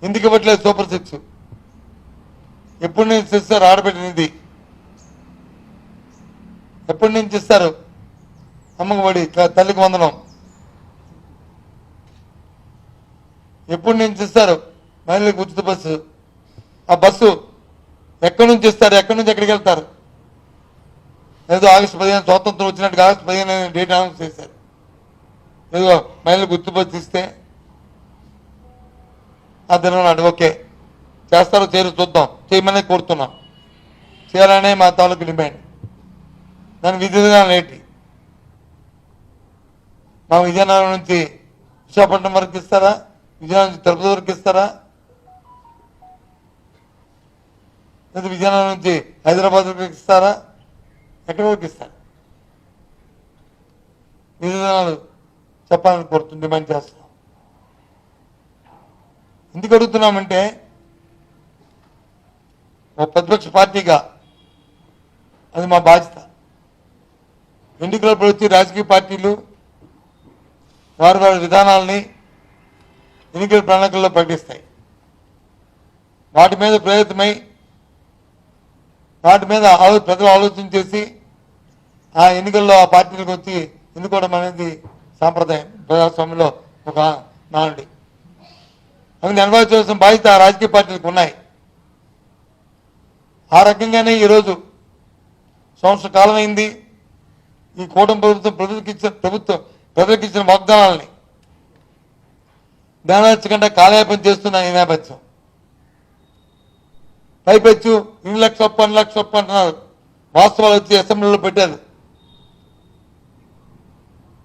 ఎందుకు ఇవ్వట్లేదు సూపర్ 6? ఎప్పటి నుంచి ఇస్తారు ఆడబిడ్డనిది? ఎప్పటి నుంచి ఇస్తారు అమ్మకు బడి, తల్లికి వందనం? ఎప్పటి నుంచి ఇస్తారు మహిళలకు ఉచిత బస్సు? ఆ బస్సు ఎక్కడి నుంచి ఇస్తారు? ఎక్కడి నుంచి ఎక్కడికి వెళ్తారు? ఏదో ఆగస్టు 15 స్వాతంత్రం వచ్చినట్టుగా ఆగస్టు 15 డేట్ అనౌన్స్ చేశారు. ఏదో మహిళలకు ఉచిత బస్సు ఇస్తే ఆ దినం నాడు ఓకే చేస్తారో చేయరు చూద్దాం, చేయమనే కోరుతున్నాం. చేయాలనే మా తాలూకు డిమాండ్. దాని విధి విధానం ఏంటి? మా విజయనగరం నుంచి విశాఖపట్నం వరకు ఇస్తారా? విజయనగరం నుంచి తిరుపతి వరకు ఇస్తారా? లేదా విజయనగరం నుంచి హైదరాబాద్ వరకు ఇస్తారా? ఎక్కడి వరకు ఇస్తారు? విధి విధానాలు చెప్పాలని కోరుతుంది, డిమాండ్ చేస్తున్నాం. ఎందుకు అడుగుతున్నామంటే ఒక ప్రతిపక్ష పార్టీగా అది మా బాధ్యత. ఎన్నికలప్పుడు వచ్చి రాజకీయ పార్టీలు వారి వారి విధానాలని ఎన్నికల ప్రణాళికల్లో ప్రకటిస్తాయి. వాటి మీద ప్రయత్నమై వాటి మీద ప్రజలు ఆలోచన చేసి ఆ ఎన్నికల్లో ఆ పార్టీలకు వచ్చి ఎన్నుకోవడం అనేది సాంప్రదాయం ప్రజాస్వామ్యంలో ఒక నానుడి. అవి నెరవేర్చాల్సిన బాధ్యత ఆ రాజకీయ పార్టీలకు ఉన్నాయి. ఆ రకంగానే ఈరోజు సంవత్సర కాలం అయింది ఈ కూటమి ప్రభుత్వం ప్రజలకు ఇచ్చిన వాగ్దానాలని నెరవేర్చకుండా కాలయాపన చేస్తున్న ఈ నేపథ్యం. పైపెచ్చు 2 లక్షల ఒప్పు 2 లక్షల ఒప్పు అంటున్నారు. వాస్తవాలు వచ్చి అసెంబ్లీలో పెట్టారు.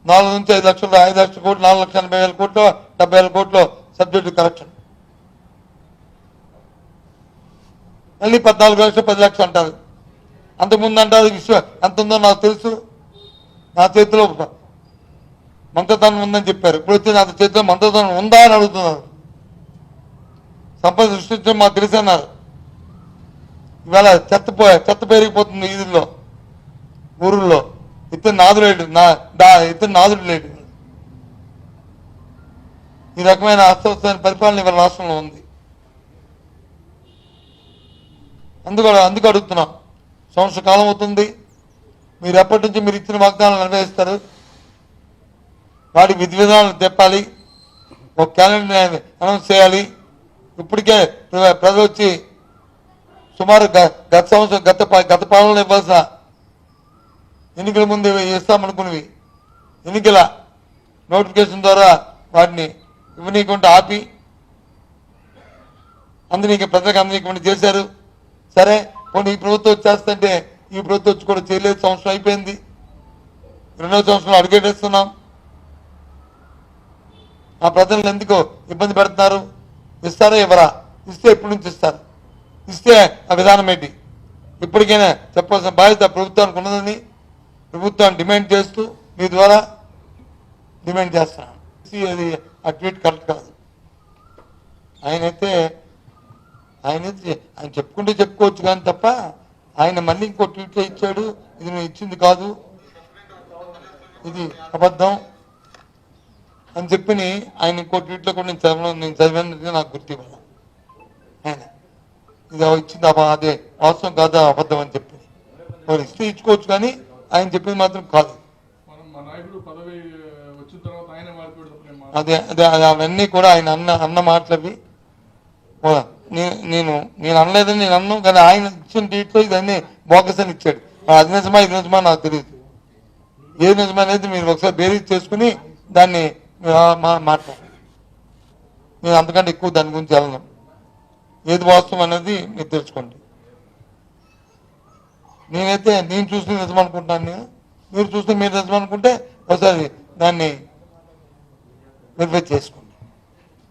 4 నుంచి 5 లక్షలు, 5 లక్షల కోట్లు, 4,80,000 కోట్లు, 70,000 కోట్లు సబ్జెక్టు కరెక్షన్. మళ్ళీ 14 లక్షలు 10 లక్షలు అంటారు. అంతకుముందు అంటారు విశ్వ ఎంత ఉందో నాకు తెలుసు, నా చేతిలో మంత్రదానం ఉందని చెప్పారు. ఇప్పుడు వచ్చి నా చేతిలో మంత్రదానం ఉందా అని అడుగుతున్నారు. సంపద సృష్టించడం మాకు తెలుసు అన్నారు. ఇవాళ చెత్త పెరిగిపోతుంది వీధుల్లో, ఊరుల్లో. ఇతను నాదుడు ఇతను నాదుడు లేడు. ఈ రకమైన అస్తవ్యస్తమైన పరిపాలన ఇవాళ రాష్ట్రంలో ఉంది. అందుకు అడుగుతున్నాం. సంవత్సర కాలం అవుతుంది. మీరు ఎప్పటి నుంచి మీరు ఇచ్చిన వాగ్దానాలు నెరవేరుస్తారు? వాటి విధి విధానాలు తెప్పాలి. ఒక క్యాలెండర్ అనౌన్స్ చేయాలి. ఇప్పటికే ప్రజలు వచ్చి సుమారు గత సంవత్సరం గత పాలనలో ఇవ్వాల్సిన ఎన్నికల ముందు ఇస్తామనుకునేవి ఎన్నికల నోటిఫికేషన్ ద్వారా వాటిని ఇవ్వనీయకుండా ఆపి అందరికీ ప్రజలకు అందరికీ చేశారు. సరే కొన్ని ఈ ప్రభుత్వం వచ్చేస్తుంటే ఈ ప్రభుత్వం వచ్చి కూడా చేయలేదు. సంవత్సరం అయిపోయింది. 2వ సంవత్సరంలో అడుగేటేస్తున్నాం. ఆ ప్రజలను ఎందుకు ఇబ్బంది పెడుతున్నారు? ఇస్తారా ఇవ్వరా? ఇస్తే ఎప్పటి నుంచి ఇస్తారు? ఇస్తే ఆ విధానం ఏంటి? ఇప్పటికైనా చెప్పాల్సిన బాధ్యత ప్రభుత్వానికి ఉన్నదని ప్రభుత్వాన్ని డిమాండ్ చేస్తూ మీ ద్వారా డిమాండ్ చేస్తున్నాను. అది ఆ ట్వీట్ కరెక్ట్ కాదు. ఆయన చెప్పుకుంటే చెప్పుకోవచ్చు కానీ తప్ప ఆయన మళ్ళీ ఇంకో ట్వీట్లో ఇచ్చాడు, ఇది నువ్వు ఇచ్చింది కాదు, ఇది అబద్ధం అని చెప్పి ఆయన ఇంకో ట్వీట్లో కూడా నేను చదివినది నాకు గుర్తివ్వాలి. ఆయన ఇది ఇచ్చింది అదే వాస్తవం కాదా అబద్ధం అని చెప్పి వాళ్ళు ఇస్తే ఇచ్చుకోవచ్చు కానీ ఆయన చెప్పింది మాత్రం కాదు. అదే అవన్నీ కూడా ఆయన అన్న మాటలవి. నేను అనలేదని నేను అన్నాను కానీ ఆయన ఇచ్చిన ట్వీట్లో ఇదన్నీ బోగస్ అని ఇచ్చాడు. అది నిజమా ఇది నిజమా నాకు తెలియదు. ఏది నిజమా అనేది మీరు ఒకసారి బేరీజ్ చేసుకుని దాన్ని మాట్లాడాలి. నేను అంతకంటే ఎక్కువ దాని గురించి వెళ్ళను. ఏది వాస్తవం అనేది మీరు తెలుసుకోండి. నేను చూస్తే నిజం అనుకుంటున్నాను. మీరు చూస్తే మీరు నిజం అనుకుంటే ఒకసారి దాన్ని వెరిఫై చేసుకోండి.